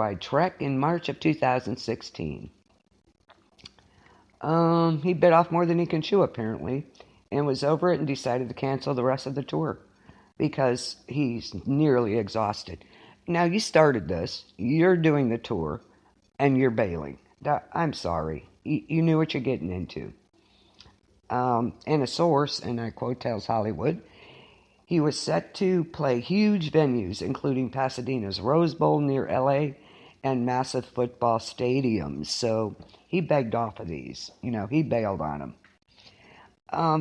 worldwide trek in March of 2016. He bit off more than he can chew, apparently, and was over it and decided to cancel the rest of the tour because he's nearly exhausted. Now, you started this, you're doing the tour, and you're bailing. I'm sorry. You knew what you're getting into. And a source, and I quote, tells Hollywood, he was set to play huge venues, including Pasadena's Rose Bowl near LA and massive football stadiums. So he begged off of these. He bailed on them.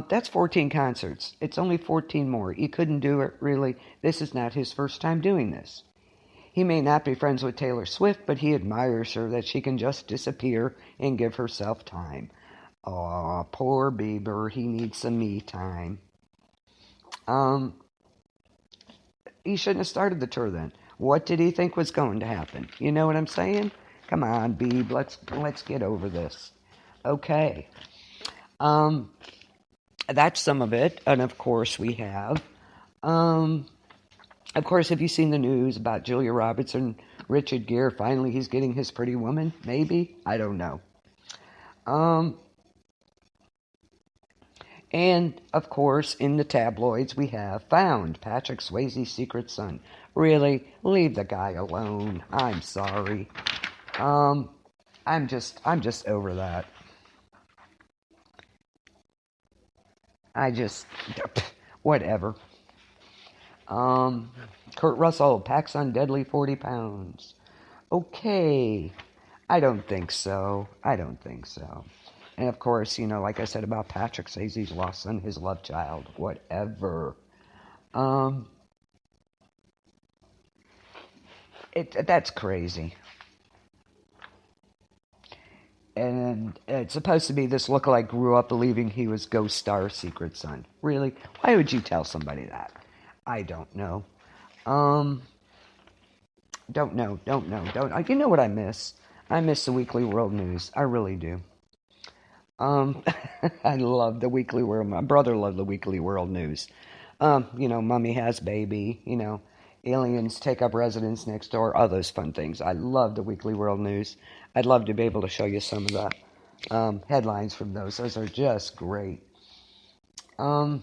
That's 14 concerts. It's only 14 more. He couldn't do it, really. This is not his first time doing this. He may not be friends with Taylor Swift, but he admires her that she can just disappear and give herself time. Aw, poor Bieber. He needs some me time. He shouldn't have started the tour then. What did he think was going to happen? You know what I'm saying? Come on, Beeb. Let's get over this. Okay. That's some of it. And of course we have. Of course, have you seen the news about Julia Roberts and Richard Gere? Finally, he's getting his Pretty Woman. Maybe? I don't know. And, of course, in the tabloids, we have found Patrick Swayze's secret son. Really? Leave the guy alone. I'm sorry. I'm just over that. Whatever. Kurt Russell packs on deadly 40 pounds. Okay. I don't think so. And of course, like I said about Patrick Swayze's lost son, his love child, whatever. That's crazy. And it's supposed to be this lookalike grew up believing he was Ghost Star's secret son. Really? Why would you tell somebody that? I don't know. Don't know. You know what I miss? I miss the Weekly World News. I really do. I love the Weekly World. My brother loved the Weekly World News. Mummy has baby. Aliens take up residence next door. All those fun things. I love the Weekly World News. I'd love to be able to show you some of the headlines from those. Those are just great. And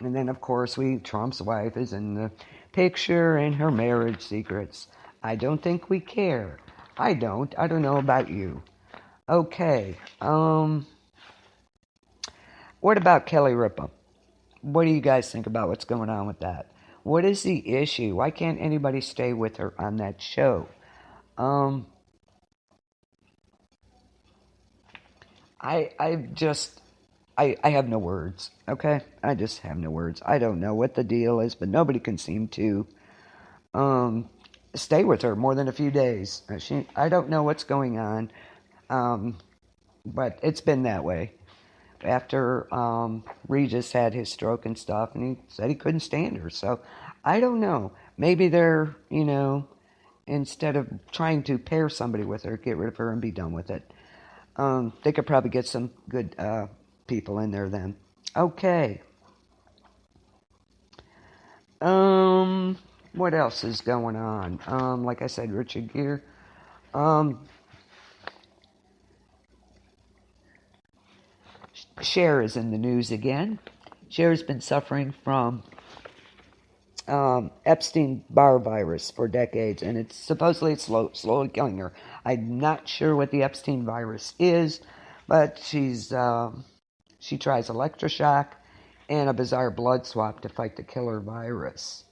then, of course, Trump's wife is in the picture and her marriage secrets. I don't think we care. I don't know about you. Okay. What about Kelly Ripa? What do you guys think about what's going on with that? What is the issue? Why can't anybody stay with her on that show? I have no words, okay? I just have no words. I don't know what the deal is, but nobody can seem to stay with her more than a few days. I don't know what's going on, but it's been that way. After Regis had his stroke and stuff, and he said he couldn't stand her. So, I don't know. Maybe they're, instead of trying to pair somebody with her, get rid of her and be done with it. They could probably get some good people in there then. Okay. What else is going on? Like I said, Richard Gere. Cher is in the news again. Cher's been suffering from Epstein-Barr virus for decades, and it's supposedly slowly killing her. I'm not sure what the Epstein virus is, but she tries electroshock and a bizarre blood swap to fight the killer virus.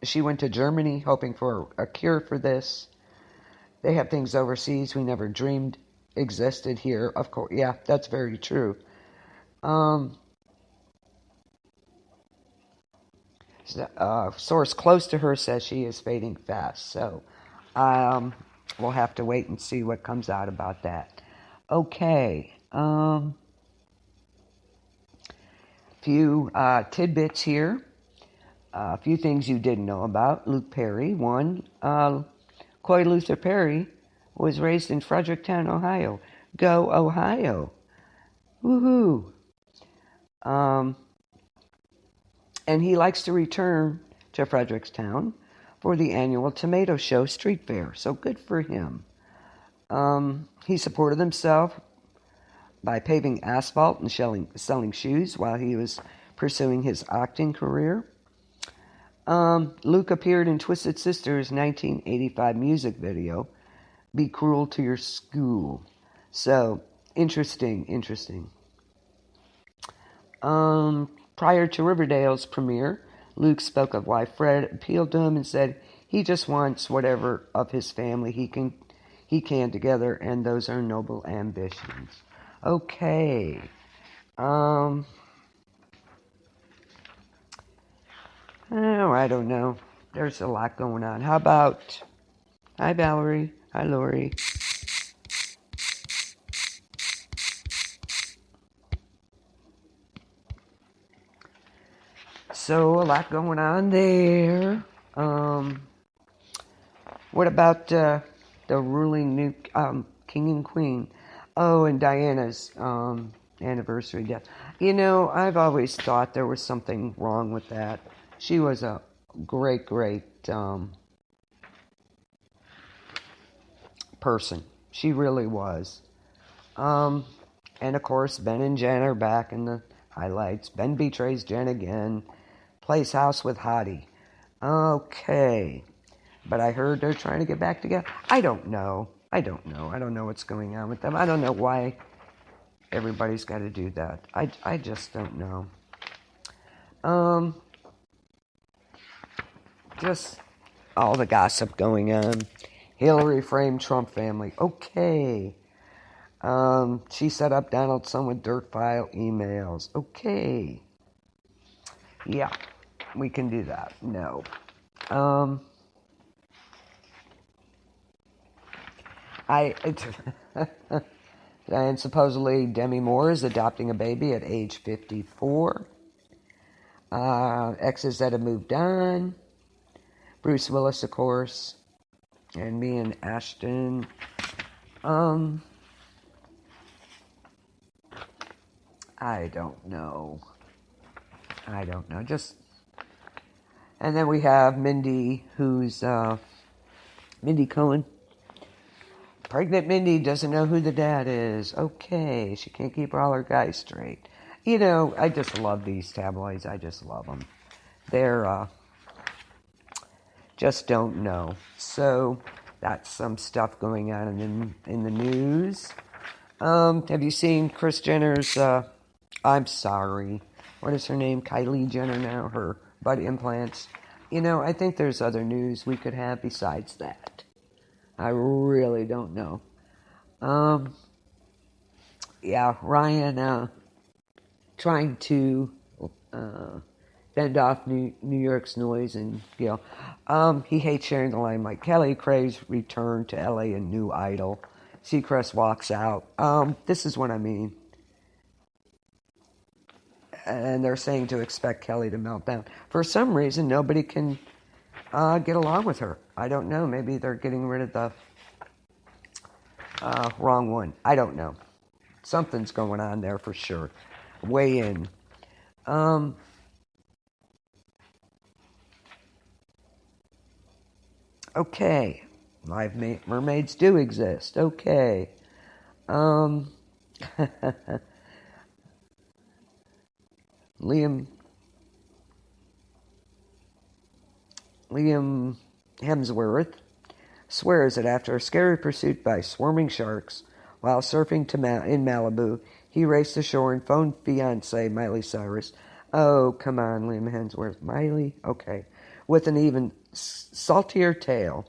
She went to Germany hoping for a cure for this. They have things overseas we never dreamed existed here. Of course, yeah, that's very true. Source close to her says she is fading fast. So we'll have to wait and see what comes out about that. Okay. Few tidbits here. A few things you didn't know about. Luke Perry. One, Coy Luther Perry was raised in Fredericktown, Ohio. Go Ohio. Woohoo. And he likes to return to Fredericktown for the annual Tomato Show street fair. So good for him. He supported himself by paving asphalt and selling shoes while he was pursuing his acting career. Luke appeared in Twisted Sister's 1985 music video, Be Cruel to Your School. So, interesting. Prior to Riverdale's premiere, Luke spoke of why Fred appealed to him and said he just wants whatever of his family he can together, and those are noble ambitions. Okay. Oh, I don't know. There's a lot going on. How about... Hi, Valerie. Hi, Lori. So, a lot going on there. What about the ruling new king and queen? Oh, and Diana's anniversary death. You know, I've always thought there was something wrong with that. She was a great person. She really was. And of course, Ben and Jen are back in the highlights. Ben betrays Jen again. Plays house with Hottie. Okay. But I heard they're trying to get back together. I don't know. I don't know what's going on with them. I don't know why everybody's got to do that. I just don't know. Just all the gossip going on. Hillary framed Trump family. Okay. She set up Donald's son with dirt file emails. Okay. Yeah, we can do that. No. And supposedly Demi Moore is adopting a baby at age 54. Exes that have moved on. Bruce Willis, of course. And me and Ashton. I don't know. Just... And then we have Mindy, who's... Mindy Cohen. Pregnant Mindy doesn't know who the dad is. Okay, she can't keep all her guys straight. You know, I just love these tabloids. I just love them. They're, just don't know. So, that's some stuff going on in the news. Have you seen Kris Jenner's, I'm sorry, what is her name? Kylie Jenner now, her butt implants. You know, I think there's other news we could have besides that. I really don't know. Yeah, Ryan trying to fend off New York's noise, and you know, he hates sharing the limelight. Kelly Craig's return to LA and new idol. Seacrest walks out. This is what I mean. And they're saying to expect Kelly to melt down. For some reason, nobody can get along with her. I don't know. Maybe they're getting rid of the wrong one. I don't know. Something's going on there for sure. Weigh in. Okay. Live mermaids do exist. Okay. Liam Hemsworth swears that after a scary pursuit by swarming sharks while surfing in Malibu, he raced ashore and phoned fiancée Miley Cyrus. Oh, come on, Liam Hemsworth. Miley? Okay. With an even saltier tale.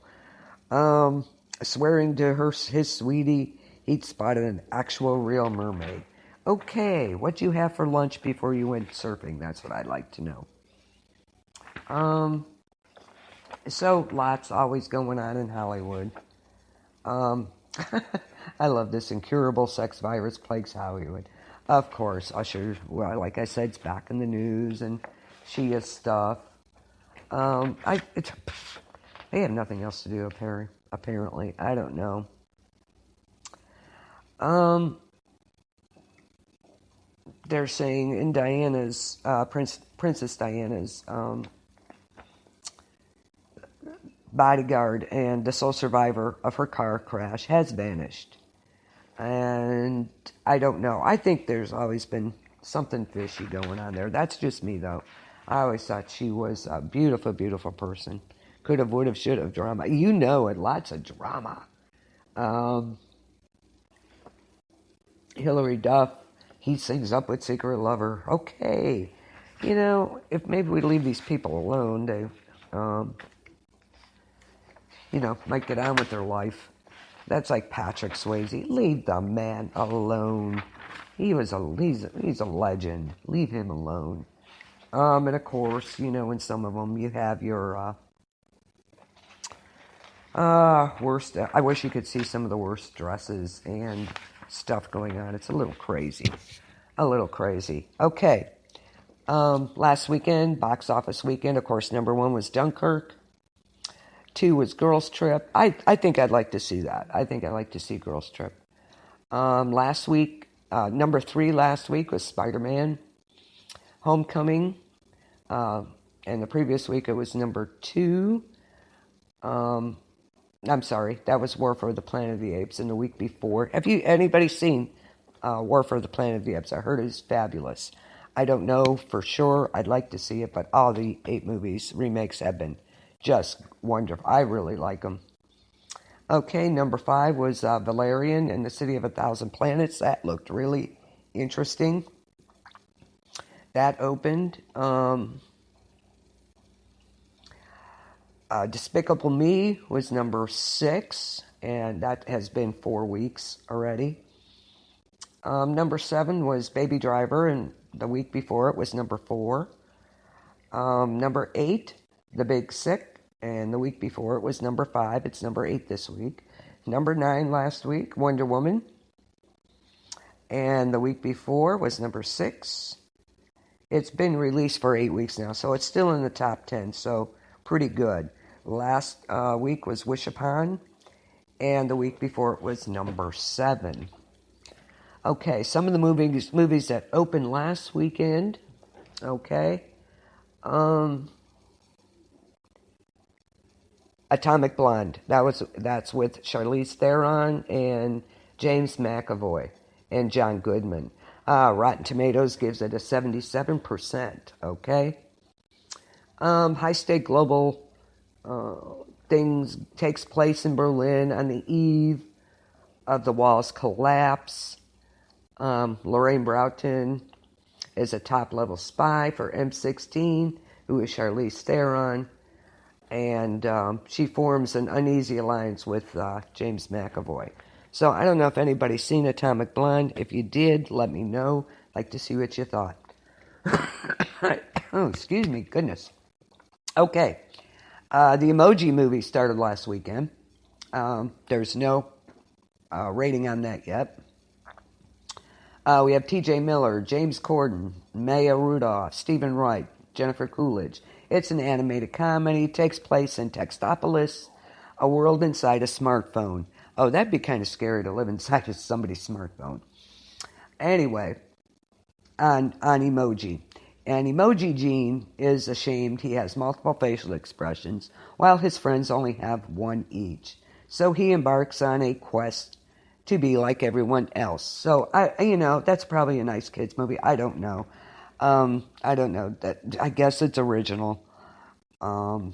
Swearing to his sweetie he'd spotted an actual real mermaid. Okay, what'd you have for lunch before you went surfing? That's what I'd like to know. So lots always going on in Hollywood. I love this. Incurable sex virus plagues Hollywood. Of course, Usher, well, like I said, it's back in the news, and Shia stuff. They have nothing else to do, apparently. I don't know. They're saying in Diana's, Princess Diana's bodyguard and the sole survivor of her car crash has vanished. And I don't know. I think there's always been something fishy going on there. That's just me, though. I always thought she was a beautiful, beautiful person. Could have, would have, should have drama. You know it, lots of drama. Hillary Duff, he sings up with Secret Lover. Okay. You know, if maybe we leave these people alone, they, might get on with their life. That's like Patrick Swayze. Leave the man alone. He's a legend. Leave him alone. And of course, in some of them you have your worst. I wish you could see some of the worst dresses and stuff going on. It's a little crazy. Okay. Last weekend, box office weekend, of course, number 1 was Dunkirk. 2 was Girls Trip. I think I'd like to see that. I think I'd like to see Girls Trip. Last week, number 3 last week was Spider-Man Homecoming. And the previous week it was number 2. I'm sorry, that was War for the Planet of the Apes. And the week before, have anybody seen War for the Planet of the Apes? I heard it's fabulous. I don't know for sure. I'd like to see it, but all the 8 movies, remakes have been just wonderful. I really like them. Okay, number 5 was Valerian and the City of a Thousand Planets. That looked really interesting. That opened. Despicable Me was number 6, and that has been 4 weeks already. Number 7 was Baby Driver, and the week before it was number 4. Number 8, The Big Sick, and the week before it was number 5. It's number 8 this week. Number 9 last week, Wonder Woman. And the week before was number 6. It's been released for 8 weeks now, so it's still in the top 10, so pretty good. Last week was Wish Upon, and the week before it was number 7. Okay, some of the movies that opened last weekend. Okay. Atomic Blonde. That's with Charlize Theron and James McAvoy and John Goodman. Rotten Tomatoes gives it a 77%. Okay. High Stake Global things takes place in Berlin on the eve of the wall's collapse. Lorraine Broughton is a top-level spy for M16, who is Charlize Theron, and she forms an uneasy alliance with James McAvoy. So I don't know if anybody's seen Atomic Blonde. If you did, let me know. I'd like to see what you thought. Oh, excuse me, goodness. Okay, the Emoji Movie started last weekend. There's no rating on that yet. We have T.J. Miller, James Corden, Maya Rudolph, Stephen Wright, Jennifer Coolidge. It's an animated comedy. It takes place in Textopolis, a world inside a smartphone. Oh, that'd be kind of scary to live inside of somebody's smartphone. Anyway, on Emoji. And Emoji Gene is ashamed he has multiple facial expressions, while his friends only have one each. So he embarks on a quest to be like everyone else. So, that's probably a nice kids movie. I don't know. I guess it's original. But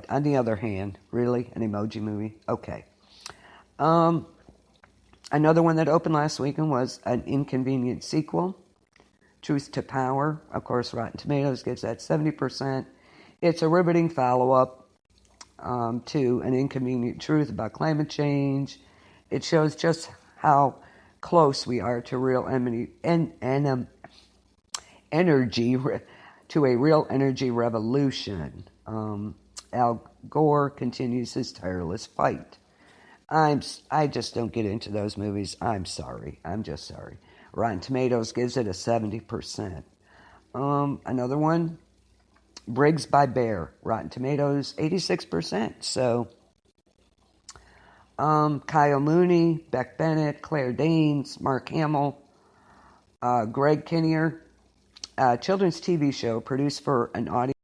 on the other hand, really, an Emoji Movie? Okay. Another one that opened last weekend was An Inconvenient Sequel, Truth to Power. Of course, Rotten Tomatoes gives that 70%. It's a riveting follow-up to An Inconvenient Truth about climate change. It shows just how close we are to real energy, to a real energy revolution. Al Gore continues his tireless fight. I just don't get into those movies. I'm sorry. I'm just sorry. Rotten Tomatoes gives it a 70%. Another one, Briggs by Bear. Rotten Tomatoes, 86%. So, Kyle Mooney, Beck Bennett, Claire Danes, Mark Hamill, Greg Kinnear. Children's TV show produced for an audience